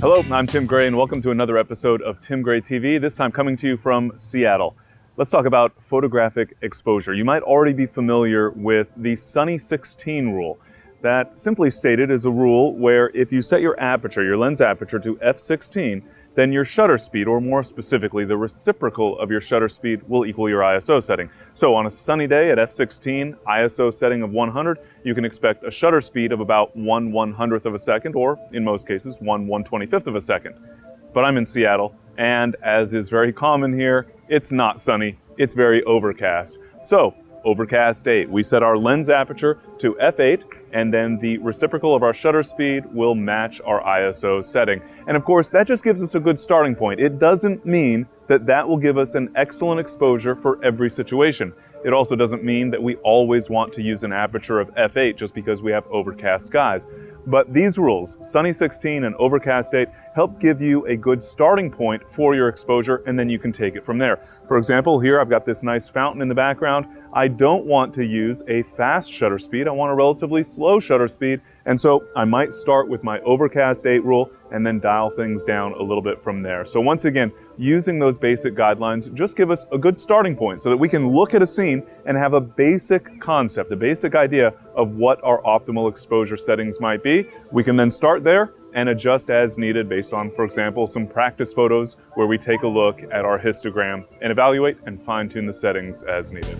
Hello, I'm Tim Gray, and welcome to another episode of Tim Gray TV, this time coming to you from Seattle. Let's talk about photographic exposure. You might already be familiar with the Sunny 16 rule. That, simply stated, is a rule where if you set your aperture, your lens aperture, to f16, then your shutter speed, or more specifically, the reciprocal of your shutter speed, will equal your ISO setting. So on a sunny day at f16, ISO setting of 100, you can expect a shutter speed of about 1/100th of a second, or in most cases, 1/125th of a second. But I'm in Seattle, and as is very common here, it's not sunny, it's very overcast. So, Overcast 8, we set our lens aperture to f8, and then the reciprocal of our shutter speed will match our ISO setting. And of course, that just gives us a good starting point. It doesn't mean that that will give us an excellent exposure for every situation. It also doesn't mean that we always want to use an aperture of f8 just because we have overcast skies. But these rules, Sunny 16 and Overcast 8, help give you a good starting point for your exposure, and then you can take it from there. For example, here I've got this nice fountain in the background. I don't want to use a fast shutter speed. I want a relatively slow shutter speed, and so I might start with my Overcast 8 rule and then dial things down a little bit from there. So once again, using those basic guidelines just give us a good starting point so that we can look at a scene and have a basic concept, a basic idea of what our optimal exposure settings might be. We can then start there and adjust as needed based on, for example, some practice photos where we take a look at our histogram and evaluate and fine-tune the settings as needed.